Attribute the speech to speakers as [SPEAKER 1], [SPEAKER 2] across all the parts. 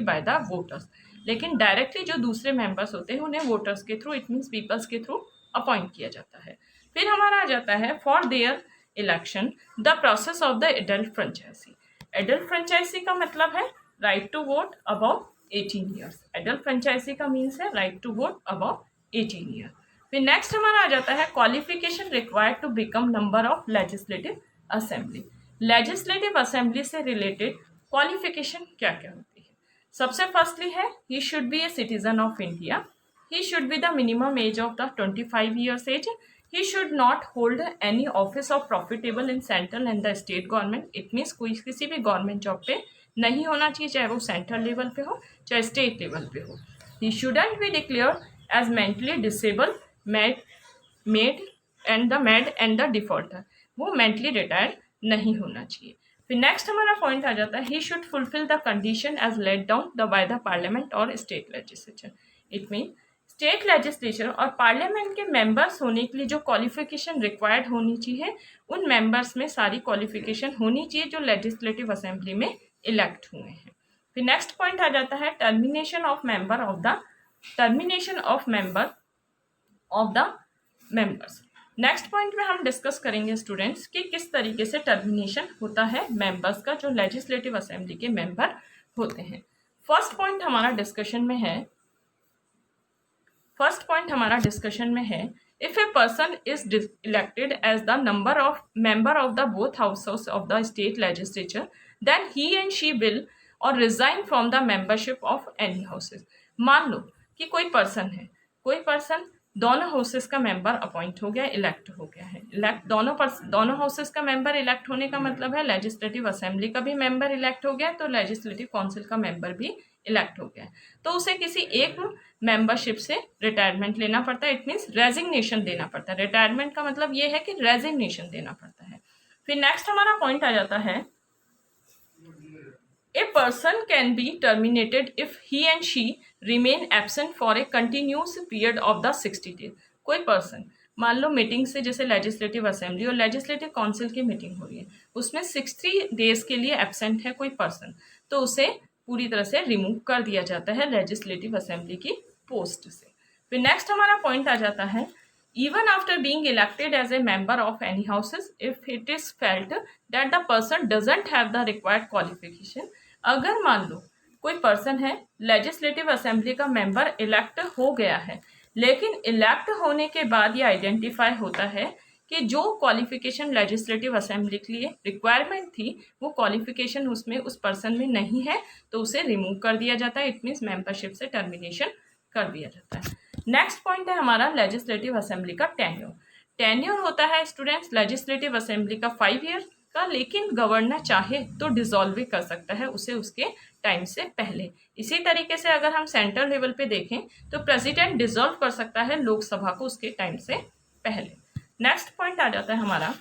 [SPEAKER 1] Bye the voters. लेकिन directly जो दूसरे मेंबर्स होते हैं उन्हें वोटर्स के थ्रू, इट मीन्स पीपल्स के थ्रू अपॉइंट किया जाता है। फिर हमारा आ जाता है for their election the process of the adult franchise. Adult franchise का मतलब है right to vote above 18 years. Adult franchise का मीन्स है right to vote above 18 year. फिर नेक्स्ट हमारा आ जाता है qualification required to become number of legislative assembly. Legislative assembly से रिलेटेड क्वालिफिकेशन क्या क्या होती है? सबसे फर्स्टली है he should be a citizen of India, he should be the minimum age of the 25 years age, he should not hold any office of profitable in central and the state government. It means कोई किसी भी government job पे नहीं होना चाहिए, चाहे वो central level पे हो चाहे स्टेट लेवल पे हो। He shouldn't be declare as mentally disable made and the defaulter, वो मेंटली रिटायर्ड नहीं होना चाहिए। फिर नेक्स्ट हमारा पॉइंट आ जाता है he should fulfil the condition as laid down the by the parliament और state legislature. It mean state legislature और पार्लियामेंट के मेंबर्स होने के लिए जो क्वालिफिकेशन रिक्वायर्ड होनी चाहिए, उन मेंबर्स में सारी क्वालिफिकेशन होनी चाहिए जो लेजिस्लेटिव असेंबली में इलेक्ट हुए हैं। फिर नेक्स्ट पॉइंट आ जाता है termination of member of the members. Next point में हम डिस्कस करेंगे स्टूडेंट्स कि किस तरीके से टर्मिनेशन होता है मेंबर्स का, जो लेजिस्लेटिव असेंबली के मेंबर होते हैं। फर्स्ट पॉइंट हमारा डिस्कशन में है if a person is elected as the member of the both houses of the state legislature then he and she will और resign from the membership of any houses. मान लो कि कोई person दोनों houses का member appoint हो गया, elect हो गया है। दोनों हाउसेस का मेंबर इलेक्ट होने का मतलब है लेजिस्लेटिव असेंबली का भी मेंबर इलेक्ट हो गया, तो लेजिस्लेटिव काउंसिल का मेंबर भी इलेक्ट हो गया है। तो उसे किसी एक मेंबरशिप से रिटायरमेंट लेना पड़ता है, इट मीन्स रेजिग्नेशन देना पड़ता है। रिटायरमेंट का मतलब ये है कि रेजिग्नेशन देना पड़ता है। फिर नेक्स्ट हमारा पॉइंट आ जाता है A person can be terminated if he and she remain absent for a continuous period of the 60 days। कोई पर्सन मान लो मीटिंग से, जैसे लेजिस्लेटिव असेंबली और लेजिस्लेटिव काउंसिल की मीटिंग हो रही है, उसमें 60 डेज के लिए एब्सेंट है कोई पर्सन, तो उसे पूरी तरह से रिमूव कर दिया जाता है लेजिस्लेटिव असेंबली की पोस्ट से। फिर नेक्स्ट हमारा पॉइंट आ जाता है even after being elected as a member of any houses if it is felt that the person doesn't have the required qualification। अगर मान लो कोई पर्सन है लेजिस्लेटिव असेंबली का मेंबर इलेक्ट हो गया है, लेकिन इलेक्ट होने के बाद ये आइडेंटिफाई होता है कि जो क्वालिफिकेशन लेजिस्लेटिव असेंबली के लिए रिक्वायरमेंट थी वो क्वालिफिकेशन उसमें उस पर्सन में नहीं है, तो उसे रिमूव कर दिया जाता है। इट मीन्स मेंबरशिप से टर्मिनेशन कर दिया जाता है। नेक्स्ट पॉइंट है हमारा लेजिस्लेटिव असेंबली का टेन्योर होता है स्टूडेंट्स लेजिस्लेटिव असेंबली का 5 ईयर का, लेकिन गवर्नर चाहे तो डिसॉल्व भी कर सकता है उसे उसके टाइम से पहले। इसी तरीके से अगर हम सेंट्रल लेवल पे देखें तो प्रेसिडेंट डिसॉल्व कर सकता है लोकसभा को उसके टाइम से पहले। नेक्स्ट पॉइंट आ जाता है हमारा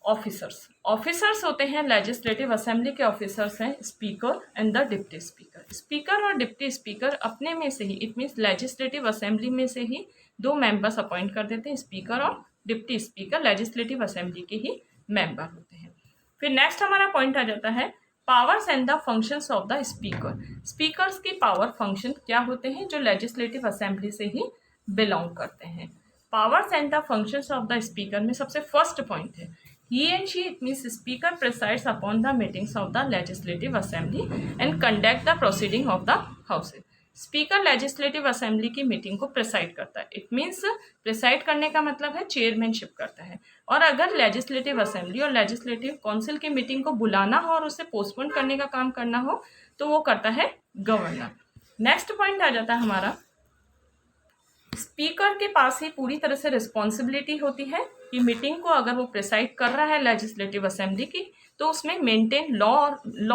[SPEAKER 1] ऑफिसर्स होते हैं लेजिस्लेटिव असेंबली के ऑफिसर्स हैं speaker and the deputy speaker. Speaker और डिप्टी स्पीकर अपने में से ही, इट मीन्स लेजिस्लेटिव असेंबली में से ही 2 मेंबर्स अपॉइंट कर देते हैं। स्पीकर और डिप्टी स्पीकर लेजिस्लेटिव असेंबली के ही मेंबर होते हैं। फिर नेक्स्ट हमारा पॉइंट आ जाता है powers and the functions of the speaker. Speakers की पावर फंक्शन क्या होते हैं जो लेजिस्लेटिव असेंबली से ही बिलोंग करते हैं। Powers and the functions of the speaker में सबसे फर्स्ट पॉइंट है he and she, it means speaker presides upon the meetings of the legislative assembly and conduct the proceeding of the houses। Speaker legislative assembly की meeting को preside करता है। It means preside करने का मतलब है chairmanship करता है, और अगर लेजिस्लेटिव असेंबली और लेजिस्लेटिव काउंसिल की मीटिंग को बुलाना हो और उसे पोस्टपोन करने का काम करना हो तो वो करता है गवर्नर। नेक्स्ट पॉइंट आ जाता है हमारा स्पीकर के पास ही पूरी तरह से रिस्पॉन्सिबिलिटी होती है कि मीटिंग को अगर वो प्रिसाइड कर रहा है लेजिस्लेटिव असेंबली की तो उसमें मेंटेन लॉ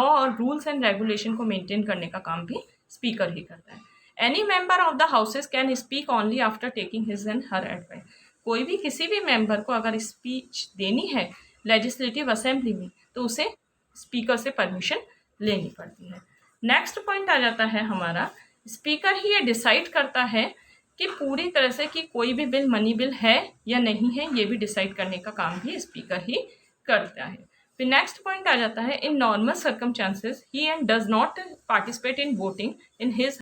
[SPEAKER 1] और रूल्स एंड रेगुलेशन को मेंटेन करने का काम भी स्पीकर ही करता है। Any member of the houses can speak only after taking his and her advice. कोई भी किसी भी मेंबर को अगर स्पीच देनी है लेजिस्लेटिव असेंबली में तो उसे स्पीकर से परमिशन लेनी पड़ती है। नेक्स्ट पॉइंट आ जाता है हमारा स्पीकर ही ये डिसाइड करता है कि पूरी तरह से कि कोई भी बिल मनी बिल है या नहीं है, ये भी डिसाइड करने का काम भी स्पीकर ही करता है। फिर नेक्स्ट पॉइंट आ जाता है in normal circumstances he and does not participate in voting in his